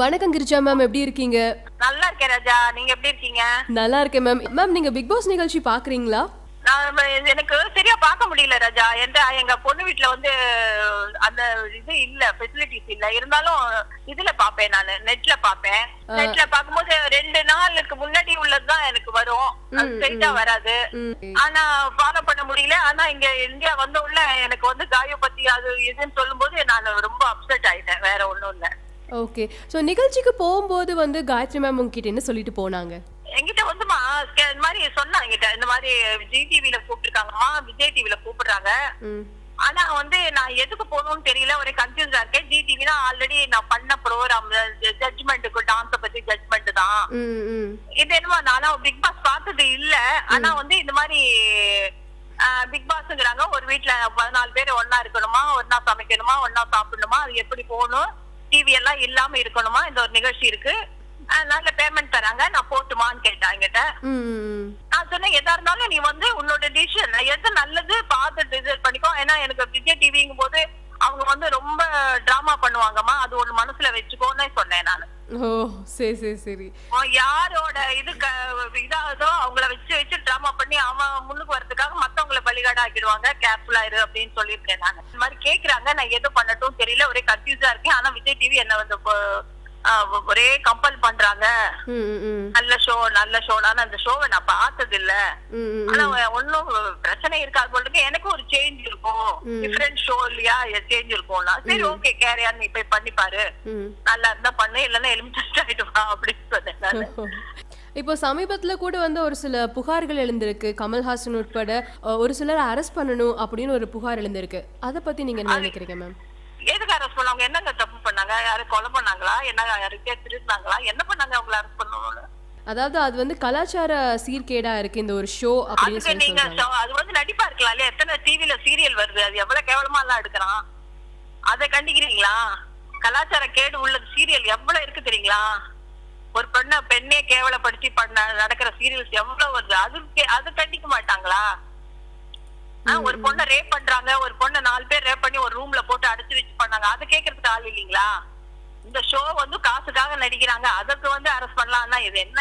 வணக்கம் கிரிஜா மேம், எப்படி இருக்கீங்க? நல்லா இருக்கேன் ராஜா, நீங்க எப்படி இருக்கீங்க? நல்லா இருக்கேன் மேம். மேம், நீங்க பிக் பாஸ் நிகழ்ச்சி பாக்குறீங்களா? எனக்கு சரியா பார்க்க முடியல ராஜா. எங்க பொண்ணு வீட்டுல வந்து அந்த இது இல்ல, ஃபெசிலிட்டிஸ் இல்ல. இருந்தாலும் இதுல பாப்பேன், நானு நெட்ல பாப்பேன். நெட்ல பாக்கும்போது 2 நாளுக்கு முன்னாடி உள்ளதுதான் எனக்கு வரும், ஸ்ட்ரைட்டா வராது. ஆனா ஃபாலோ பண்ண முடியல. ஆனா இங்க இந்தியா வந்த உள்ள எனக்கு வந்து காயோ பத்தி அது இதுன்னு சொல்லும் போது நான் ரொம்ப அப்செட் ஆயிட்டேன், வேற ஒண்ணும் இல்ல. ஓகே. சோ நிகழ்ச்சிக்கு போகும்போது வந்து காயத்ரி மேம் உங்ககிட்ட என்ன சொல்லிட்டு போனாங்க? என்கிட்ட வந்துமா இந்த மாதிரி சொன்னாங்க, இந்த மாதிரி ஜி டிவில கூப்பிட்டுருக்காங்கம்மா, விஜய் டிவில கூப்பிடுறாங்க. ஆனா வந்து நான் எதுக்கு போகணும்னு தெரியல, ஒரே கன்ஃபியூஸா இருக்கேன். ஜி டிவினா ஆல்ரெடி நான் பண்ண ப்ரோக்ராம் ஜட்ஜ்மெண்ட்டுக்கு, டான்ஸ பத்தி ஜட்ஜ்மெண்ட் தான். இது என்னமா நானும் பிக் பாஸ் பார்த்தது இல்ல. ஆனா வந்து இந்த மாதிரி பிக் பாஸ்ங்கிறாங்க, ஒரு வீட்டுல 14 பேர் ஒன்னா இருக்கணுமா, ஒன்னா சமைக்கணுமா, ஒன்னா சாப்பிடணுமா, அது எப்படி போகணும், டிவி எல்லாம் இல்லாம இருக்கணுமா, இந்த ஒரு நிகழ்ச்சி இருக்கு, நல்ல பேமெண்ட் தராங்க, நான் போட்டுமான்னு கேட்டேன் என்கிட்ட. நான் சொன்னேன், எதா இருந்தாலும் நீ வந்து உன்னோட டிசிஷன் எது நல்லது பார்த்து டிசைட் பண்ணிக்கோ. ஏன்னா எனக்கு விஜய் டிவிங்கும் போது அவங்க வந்து ரொம்ப டிராமா பண்ணுவாங்கம்மா, அது ஒண்ணு மனசுல வச்சுக்கோன்னு சொன்னேன் நானு. ஓ சரி சரி சரி. யாரோட இதாவதோ அவங்கள வச்சு டிராமா பண்ணி அவன் முன்னுக்கு வரதுக்காக மத்தவங்களை பலிகாடா ஆக்கிடுவாங்க, கேர்ஃபுல்லா இரு அப்படின்னு சொல்லியிருக்கேன் நான். இந்த மாதிரி கேக்குறாங்க, நான் எது பண்ணட்டும் தெரியல, ஒரே கன்ஃபியூஸா இருக்கேன். ஆனா விஜய் டிவி என்ன வந்து ஒரே கம்பல் பண்றாங்க, நல்ல ஷோ. ஆனா அந்த ஷோவை நான் பார்த்தது இல்ல. ஆனா ஒன்னும் பிரச்சனை இருக்காது போல, எனக்கு ஒரு சேஞ்ச் இருக்கும், டிஃபரெண்ட் ஷோ இல்லையா, சேஞ்ச் இருக்கும்னா சரி ஓகே கேரியா நீ போய் பண்ணி பாரு, நல்லா இருந்தா பண்ணு, இல்லன்னா எலிமினேட் ஆயிடுவா அப்படின்னு சொன்னேன். இப்போ சமீபத்துல கூட வந்து ஒரு சில புகார்கள் எழுந்திருக்கு, கமல்ஹாசன் உட்பட ஒரு சிலர் அரெஸ்ட் பண்ணணும் அப்படின்னு ஒரு புகார் எழுந்திருக்கு. அதை பத்தி நீங்க என்ன நினைக்கிறீங்க மேம்? எதுக்கு அரெஸ்ட் பண்ணாங்க? என்னங்க தப்பு பண்ணாங்க? யாரு கொலை பண்ணாங்களா, என்ன யாருக்கே திருந்தாங்களா, என்ன பண்ணாங்க அவங்களை அரெஸ்ட் பண்ணணும்னு? அதாவது அது வந்து கலாச்சார சீர்கேடா இருக்கு இந்த ஒரு ஷோ அப்படின்னு சொல்லி சொல்றாங்க. அது வந்து நடிப்பா இருக்கலாம் இல்லையா? எத்தனை டிவில சீரியல் வருது, அது எவ்வளவு கேவலமா எல்லாம் எடுக்கிறான், அதை கண்டிக்கிறீங்களா? கலாச்சார கேடு உள்ள சீரியல் எவ்வளவு இருக்கு தெரியுங்களா? ஒரு பெண்ணே கேவலப்படுத்தி நடக்கிற சீரியல்ஸ் எவ்வளவு வருது, அது கண்டிக்க மாட்டாங்களா? ஒரு பொண்ணை ரேப் பண்றாங்க, ஒரு பொண்ணை 4 பேர் ரேப் பண்ணி ஒரு ரூம்ல போட்டு அடைச்சு வச்சு பண்ணாங்க, அதை கேட்கறதுக்கு ஆள் இல்லீங்களா? இந்த ஷோ வந்து காசுக்காக நடிக்கிறாங்க, அதுக்கு வந்து அரெஸ்ட் பண்ணலாம்னா இது என்ன?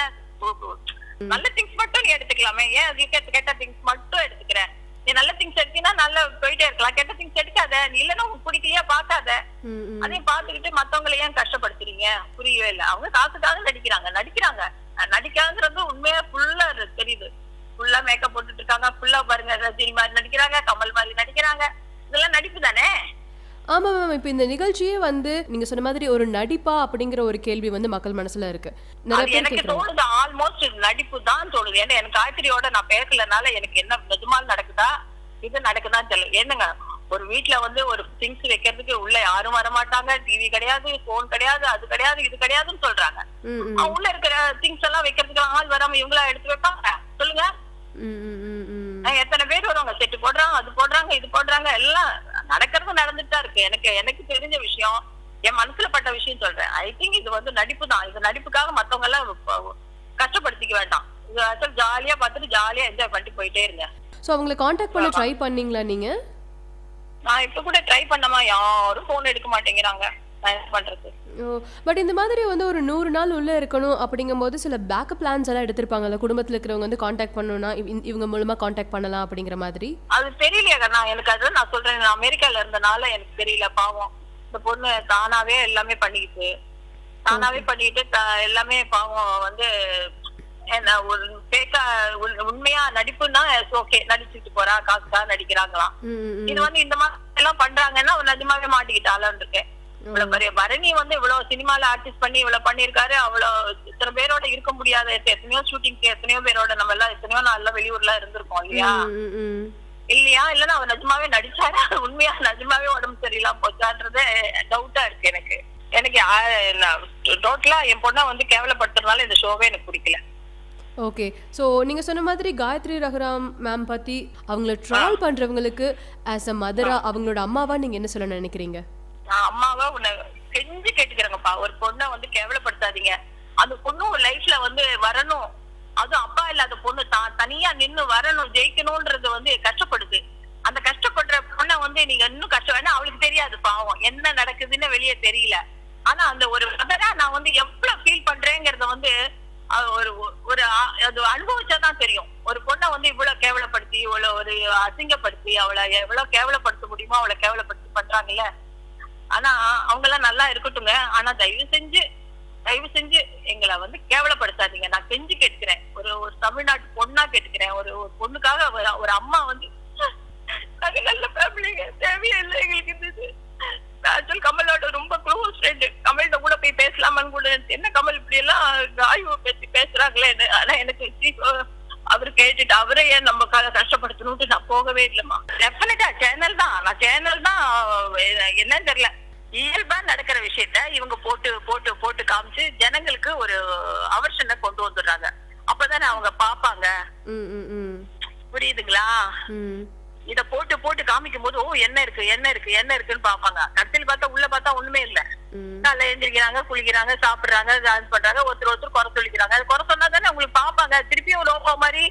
நல்ல திங்ஸ் மட்டும் நீ எடுத்துக்கலாமே, ஏன் அது கெட்ட திங்ஸ் மட்டும் எடுத்துக்கிறேன்? நீ நல்ல திங்ஸ் எடுத்தீங்கன்னா நல்லா போயிட்டே இருக்கலாம், கெட்ட திங்ஸ் எடுக்காத. நீ இல்லன்னா உங்களுக்கு பிடிக்கலையா பாக்காத, அதையும் பாத்துக்கிட்டு மத்தவங்களை ஏன் கஷ்டப்படுத்துறீங்க? புரியவே இல்லை. அவங்க காசுக்காக நடிக்கிறாங்க. நடிக்காங்கிறது உண்மையா ஃபுல்லா தெரியுது. ஃபுல்லா மேக்கப் போட்டுட்டு இருக்காங்க, ஃபுல்லா பாருங்க ரஜினி மாதிரி நடிக்கிறாங்க, கமல் மாதிரி நடிக்கிறாங்க, இதெல்லாம் நடிப்பு தானே? ஆமா மேம். இப்ப இந்த நிகழ்ச்சியே வந்து நீங்க சொன்ன மாதிரி ஒரு நடிப்பா அப்படிங்கிற ஒரு கேள்வி வந்து மக்கள் மனசுல இருக்கு. எனக்கு தோணுது ஆல்மோஸ்ட் நடிப்பு தான் தோணுது. ஏன்னா எனக்கு காயத்ரியோட நான் பேசலனால எனக்கு என்ன நிஜமால் நடக்குதா இது நடக்குதான்னு தெரியல. என்னங்க ஒரு வீட்டுல வந்து ஒரு திங்ஸ் வைக்கிறதுக்கு உள்ள யாரும் வரமாட்டாங்க, டிவி கிடையாது, போன் கிடையாது, அது கிடையாது, இது கிடையாதுன்னு சொல்றாங்க. உள்ள இருக்கிற திங்ஸ் எல்லாம் வைக்கிறதுக்கு ஆள் வராம இவங்களா எடுத்து வைப்பாங்க சொல்லுங்க? எத்தனை பேர் வருவாங்க, செட்டு போடுறாங்க, அது போடுறாங்க, இது போடுறாங்க, எல்லாம் நடக்கிறது நடந்துட்டு தான் இருக்கு. எனக்கு தெரிஞ்ச விஷயம், என் மனசுல பட்ட விஷயம் சொல்றேன். ஐ திங்க் இது வந்து நடிப்பு தான். இது நடிப்புக்காக மத்தவங்க எல்லாம் கஷ்டப்படுத்திக்க வேண்டாம். இது ஜாலியா பார்த்துட்டு ஜாலியா என்ஜாய் பண்ணிட்டு போயிட்டே இருங்க. சோ அவங்களை கான்டாக்ட் பண்ண ட்ரை பண்ணீங்களா நீங்க? நான் இப்ப கூட ட்ரை பண்ணமா, யாரும் போன் எடுக்க மாட்டேங்கிறாங்க. பட் இந்த மாதிரி வந்து ஒரு 100 நாள் உள்ள இருக்கணும் அப்படிங்கும்போது சில பேக்கப் பிளான்ஸ் எல்லாம் எடுத்திருப்பாங்கல்ல, குடும்பத்துல இருக்கிறவங்க வந்து கான்டாக்ட் பண்ணணும்னா இவங்க மூலமா கான்டாக்ட் பண்ணலாம் அப்படிங்கிற மாதிரி. அது தெரியலையா? எனக்கு அது நான் சொல்றேன், நான் அமெரிக்கால இருந்தனால எனக்கு தெரியல. பாவம் இந்த பொண்ணு தானாவே எல்லாமே பண்ணிக்கிட்டு எல்லாமே பாவம் வந்து என்ன ஒரு உண்மையா நடிப்புன்னா ஓகே, நடிச்சுட்டு போறா, காசுக்காக நடிக்கிறாங்களாம். இது வந்து இந்த மாதிரி எல்லாம் பண்றாங்கன்னா நிஜமாவே மாட்டிக்கிட்டாலும் இருக்கேன். இவ்வளவு பெரிய பரணி வந்து இவ்வளவு சினிமால ஆர்டிஸ்ட் பண்ணி இவ்வளவு பண்ணிருக்காரு, அவ்வளவு இத்தனை பேரோட இருக்க முடியாத எத்தனையோ ஷூட்டிங்க்கு எத்தனையோ பேரோட நம்ம எல்லாம் எத்தனையோ நாள்ல வெளியூர்ல இருந்திருக்கோம் இல்லையா? இல்லன்னா அவர் நிஜமாவே நடிச்சாரு, உண்மையா நிஜமாவே உடம்பு சரியில்லாம போச்சான்றது டவுட்டா இருக்கு எனக்கு டோட்டலா என் பொண்ணை வந்து கேவலப்படுத்துறதுனால இந்த ஷோவே எனக்கு பிடிக்கல. ஓகே. சோ நீங்க சொன்ன மாதிரி காயத்ரி ரகுராம் மேம் பத்தி அவங்கள ட்ரால் பண்றவங்களுக்கு ஆஸ் அ மதரா, அவங்களோட அம்மாவா நீங்க என்ன சொல்ல நினைக்கிறீங்க? அம்மாவா உன்னை செஞ்சு கேட்டுக்கிறேங்கப்பா, ஒரு பொண்ணை வந்து கேவலப்படுத்தாதீங்க. அந்த பொண்ணு ஒரு லைஃப்ல வந்து வரணும், அதுவும் அப்பா இல்லாத பொண்ணு தனியா நின்னு வரணும், ஜெயிக்கணும்ன்றது வந்து கஷ்டப்படுது. அந்த கஷ்டப்படுற பொண்ணை வந்து நீங்க இன்னும் கஷ்டம், அவளுக்கு தெரியாது பாவம் என்ன நடக்குதுன்னு வெளியே தெரியல. ஆனா அந்த ஒரு மதரா நான் வந்து அசிங்கப்படுத்தி அவளை எவ்வளவு கேவலப்படுத்த முடியுமோ அவளை கேவலப்படுத்தி பண்றாங்கல்ல. ஆனா அவங்க எல்லாம் நல்லா இருக்கட்டுங்க. ஆனா தயவு செஞ்சு எங்களை வந்து கேவலப்படுத்தாதீங்க. நான் கெஞ்சி கேட்கிறேன். ஒரு தமிழ்நாட்டு பொண்ணா கேட்டுக்கிறேன். ஒரு பொண்ணுக்காக ஒரு அம்மா வந்து நல்ல ஃபேமிலிங்க, தேவையே இல்லை எங்களுக்கு இது. ஆக்சுவல் கமலோட ரொம்ப க்ளோஸ் ஃப்ரெண்டு. கமல்கிட்ட கூட போய் பேசலாமான்னு கூட என்ன கமல் இப்படி எல்லாம் ஆய்வு பத்தி பேசுறாங்களே. ஆனா எனக்கு அவரு கேட்டுட்டு அவரே ஏன் நம்ம கஷ்டப்படுத்தணும்னு நான் போகவே இல்லைம்மா. டெஃபினட்டா சேனல் தான் என்னன்னு தெரியல. இயல்பா நடக்கிற விஷயத்த இவங்க போட்டு போட்டு போட்டு காமிச்சு ஜனங்களுக்கு ஒரு அவர்ஷனை கொண்டு வந்துடுறாங்க. அப்பதானே அவங்க பாப்பாங்க. புரியுதுங்களா? இத போட்டு போட்டு காமிக்கும் போது என்ன இருக்குன்னு பாப்பாங்க. கடைசியில் பார்த்தா உள்ள பார்த்தா ஒண்ணுமே இல்ல. காலைல எழுந்திரிக்கிறாங்க, குளிக்கிறாங்க, சாப்பிடுறாங்க, டான்ஸ் பண்றாங்க, ஒருத்தர் குறை சொல்லிக்கிறாங்க. குறை சொன்னா தானே உங்களுக்கு பாப்பாங்க. திருப்பியும் ரோபோ மாதிரி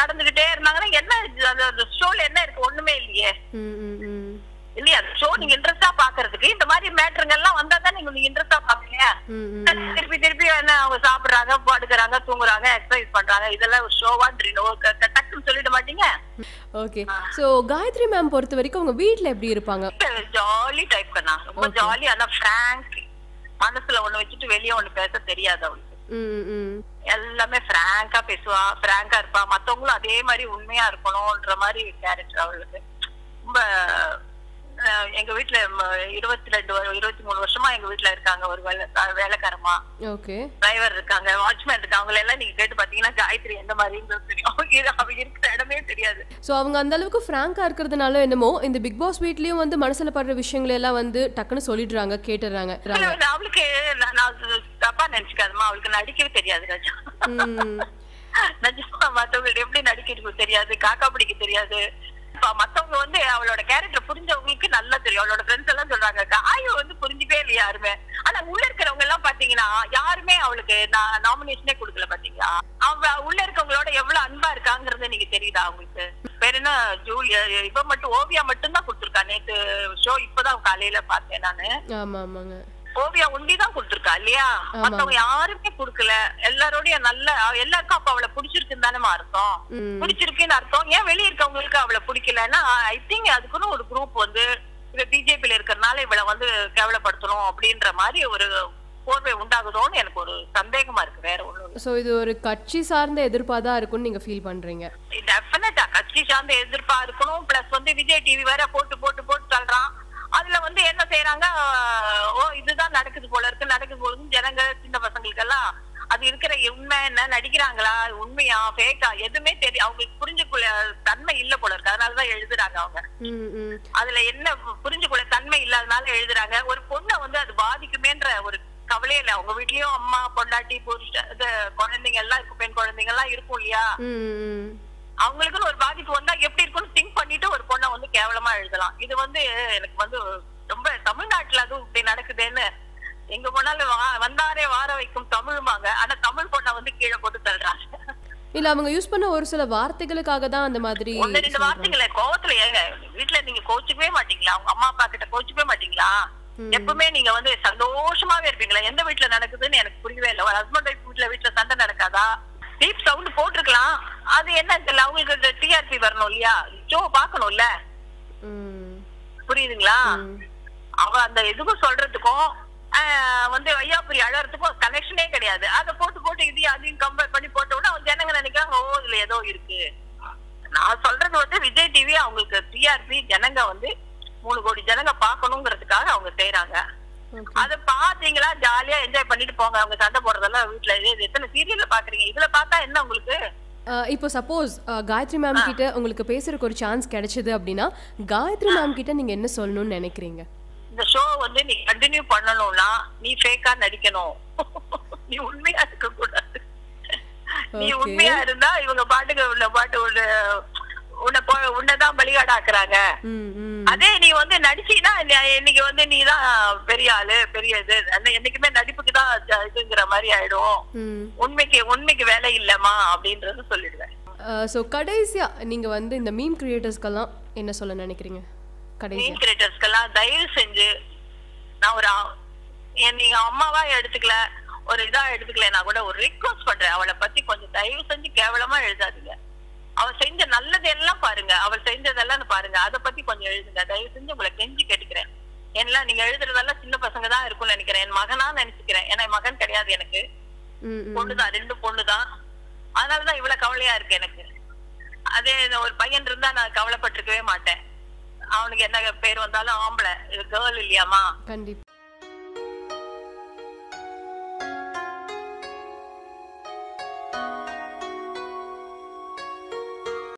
நடந்துகிட்டே இருந்தாங்கன்னா என்ன அந்த ஷோல என்ன இருக்கு? ஒண்ணுமே இல்லையே இல்லையா? ஷோ நீங்க இன்ட்ரெஸ்டா பாக்குறதுக்கு இந்த மாதிரி மேட்டருங்க எல்லாம் வந்தா தான் நீங்க இன்ட்ரெஸ்டா பாப்பீங்க. திருப்பி என்ன அவங்க சாப்பிடுறாங்க, படுக்கிறாங்க, தூங்குறாங்க, எக்ஸசைஸ் பண்றாங்க. இதெல்லாம் ஒரு ஷோவா டக்குன்னு சொல்லிட மாட்டீங்க. ஓகே. சோ காயத்ரி மேம் பொறுத்த வரைக்கும் உங்க வீட்ல எப்படி இருப்பாங்க? ஜாலி டைப் கண்ணா, ரொம்ப ஜாலி. ஆனா பிராங்க், மனசுல ஒண்ணு வச்சுட்டு வெளியே ஒண்ணு பேச தெரியாது அவளுக்கு. எல்லாமே பிராங்கா பேசுவா, பிராங்கா இருப்பா. மத்தவங்களும் அதே மாதிரி உண்மையா இருக்கணும்ன்ற மாதிரி கேரக்டர் அவளுக்கு. ரொம்ப எங்க வீட்டுல 23 வருஷமா எங்க வீட்டுல இருக்காங்க. ஒரு வேலைக்காரமா, டிரைவர் இருக்காங்க, வாட்ச்மேன் இருக்காங்க. அவங்க எல்லாம் நீங்க கேட்டு பாத்தீங்கன்னா காயத்ரி எந்த மாதிரி தெரியும். அவங்க இருக்கிற இடமே தெரியாது. சோ அவங்க அந்த அளவுக்கு பிராங்கா இருக்கிறதுனால என்னமோ இந்த பிக் பாஸ் வீட்லயும் வந்து மனசுல படுற விஷயங்களை எல்லாம் வந்து டக்குன்னு சொல்லிடுறாங்க, கேட்டுறாங்க. அவளுக்கு நான் தப்பா நினைச்சுக்காதமா, அவளுக்கு நடிக்கவே தெரியாது ராஜா. நிஜமா மத்தவங்களுக்கு எப்படி நடிக்கிறது தெரியாது, காக்கா பிடிக்க தெரியாது. மத்தவங்க வந்து அவளோட கேரக்டர் புரிஞ்சவங்களுக்கு நல்லா தெரியும். அவளோட ஃப்ரெண்ட்ஸ் எல்லாம் சொல்றாங்க காய வந்து புரிஞ்சுக்கவே இல்லை யாருமே. ஆனா உள்ள இருக்கிறவங்க எல்லாம் பாத்தீங்கன்னா யாருமே அவளுக்கு நாமினேஷனே கொடுக்கல. பாத்தீங்களா அவ உள்ள இருக்கவங்களோட எவ்வளவு அன்பா இருக்காங்கிறது நீங்க தெரியுதா அவங்களுக்கு? பேர் என்ன ஜூலியா, இவ மட்டும் ஓவியா மட்டும் தான் கொடுத்துருக்கா. நேத்து ஷோ இப்பதான் காலையில பார்த்தேன் நானு. ஓவியா ஒண்டிதான் கொடுத்துருக்கா இல்லையா? மத்தவங்க யாருமே குடுக்கல. எல்லாரோடய நல்ல எல்லாருக்கும் அப்ப அவளை பிடிச்சிருக்குன்னு தானே அர்த்தம். பிடிச்சிருக்குன்னு அர்த்தம். ஏன் வெளியே இருக்கவங்களுக்கு அவளை பிடிக்கலன்னா ஐ திங்க் அதுக்குன்னு ஒரு குரூப் வந்து பிஜேபியில இருக்கிறதுனால இவளை வந்து கேவலப்படுத்தணும் அப்படின்ற மாதிரி ஒரு போர்வை உண்டாகுதோன்னு எனக்கு ஒரு சந்தேகமா இருக்கு. வேற ஒண்ணும். சோ இது ஒரு கட்சி சார்ந்த எதிர்ப்பா இருக்கும்னு நீங்க ஃபீல் பண்றீங்க? டெஃபினட்டா கட்சி சார்ந்த எதிர்ப்பா இருக்கணும். பிளஸ் வந்து விஜய் டிவி வேற போட்டு போட்டு போட்டு தள்ளுறான். அதுல வந்து என்ன செய்யறாங்க, இதுதான் நடக்குது போல இருக்கு ஜனங்க சின்ன பசங்களுக்கு எல்லாம் அது இருக்கிற உண்மை என்ன, நடிக்கிறாங்களா, உண்மையா ஃபேக்கா எதுவுமே தெரியும். அவங்களுக்கு புரிஞ்சுக்குள்ள தன்மை இல்ல போல இருக்கு. அதனாலதான் எழுதுறாங்க அவங்க. அதுல என்ன புரிஞ்சுக்குள்ள தன்மை இல்லாதனால எழுதுறாங்க. ஒரு பொண்ணை வந்து அது பாதிக்குமேன்ற ஒரு கவலையே இல்ல. அவங்க வீட்லயும் அம்மா, பொண்டாட்டி, குழந்தைங்க எல்லாம் இருக்கும், பெண் குழந்தைங்க எல்லாம் இருக்கும் இல்லையா? அவங்களுக்குன்னு ஒரு பாதிப்பு வந்தா எப்படி இருக்குன்னு திங்க் பண்ணிட்டு ஒரு பொண்ணை வந்து கேவலமா எழுதலாம். இது வந்து எனக்கு வந்து ரொம்ப தமிழ்நாட்டுல அதுவும் இப்படி நடக்குதுன்னு. எங்க போனாலும் வந்தாரே வார வைக்கும் தமிழ்மாங்க. ஆனா தமிழ் பொண்ணை வந்து கீழே போட்டு தள்ளுறாங்க. இல்ல அவங்க யூஸ் பண்ண ஒரு சில வார்த்தைகளுக்காக தான் அந்த மாதிரி. 1-2 வார்த்தைகளை கோவத்துல ஏங்க வீட்டுல நீங்க கோச்சுக்கவே மாட்டீங்களா? உங்க அம்மா அப்பா கிட்ட கோச்சுக்கவே மாட்டீங்களா? எப்பவுமே நீங்க வந்து சந்தோஷமாவே இருப்பீங்களா? எந்த வீட்டுல நடக்குதுன்னு எனக்கு புரியவே இல்லை. ஒரு ஹஸ்பண்ட் ஒய்ஃப் வீட்டுல சண்டை நடக்காதா? டீப் சவுண்ட் போட்டிருக்கலாம். அது என்ன தெரியல, அவங்களுக்கு டிஆர்பி வரணும் இல்லையா? ஷோ பாக்கணும்ல. புரியுதுங்களா? அவ அந்த எதுக்கும் சொல்றதுக்கும் வந்து வையாபுரி அழறதுக்கும் கனெக்ஷனே கிடையாது. அதை போட்டு போட்டு இதையும் அதையும் கம்பேர் பண்ணி போட்ட உடனே அவங்க ஜனங்க நினைக்கிறாங்க இதுல ஏதோ இருக்கு. நான் சொல்றது வந்து விஜய் டிவி அவங்களுக்கு டிஆர்பி ஜனங்க வந்து 3 கோடி ஜனங்க பாக்கணுங்கிறதுக்காக அவங்க செய்யறாங்க. அத பாத்தீங்களா, ஜாலியா என்ஜாய் பண்ணிட்டு போங்க. அவங்க சண்டை போடுறதெல்லாம் வீட்டுல எத்தனை சீரியல்ல பாக்குறீங்க? இதுல பார்த்தா என்ன உங்களுக்கு? இப்போ சப்போஸ் காயத்ரி மேம் கிட்ட உங்களுக்கு பேசுறதுக்கு ஒரு சான்ஸ் கிடைச்சது அப்படின்னா காயத்ரி மேம் கிட்ட நீங்க என்ன சொல்லணும்னு நினைக்கிறீங்க? இந்த ஷோ வந்து நீ கண்டினியூ பண்ணணும்னா நீ ஃபேக்கா நடிக்கணும். நீ உண்மையா இருக்க கூடாது. நீ உண்மையா இருந்தா இவங்க பாட்டு உன்னதான் பலிகாடாக்குறாங்க. அதே நீ வந்து நடிச்சீன்னா இன்னைக்கு வந்து நீதான் பெரிய ஆளு, பெரிய இது. என்னைக்குமே நடிப்புக்குதான் இதுங்கிற மாதிரி ஆயிடும். உண்மைக்கு வேலை இல்லமா அப்படின்றது சொல்லிடுவேன். சோ கடைசியா நீங்க வந்து இந்த மீம் கிரியேட்டர்ஸ்க்கெல்லாம் என்ன சொல்ல நினைக்கிறீங்க? மீம் கிரியேட்டர்ஸ்க்கெல்லாம் தயவு செஞ்சு நான் நீங்க அம்மாவா எடுத்துக்கல, ஒரு இதா எடுத்துக்கல, நான் கூட ஒரு ரிக்வெஸ்ட் பண்றேன். அவளை பத்தி கொஞ்சம் தயவு செஞ்சு கேவலமா எழுதாதீங்க. அவள் செஞ்ச நல்லது எல்லாம் பாருங்க, அவள் செஞ்சதெல்லாம் பாருங்க, அதை பத்தி கொஞ்சம் எழுதுங்க. தயவு செஞ்சு உங்களை கெஞ்சி கேட்டுக்கிறேன். ஏன்னா நீங்க எழுதுறதெல்லாம் சின்ன பசங்க தான் இருக்கும்னு நினைக்கிறேன். என் மகனா நினைச்சுக்கிறேன். ஏன்னா என் மகன் கிடையாது எனக்கு, பொண்ணுதான், 2 பொண்ணுதான். அதனாலதான் இவ்வளவு கவலையா இருக்கு எனக்கு. அதே ஒரு பையன் இருந்தா நான் கவலைப்பட்டிருக்கவே மாட்டேன். அவனுக்கு என்ன பேர் வந்தாலும் ஆம்பளை, இது கேர்ள் இல்லையாமா. கண்டிப்பா.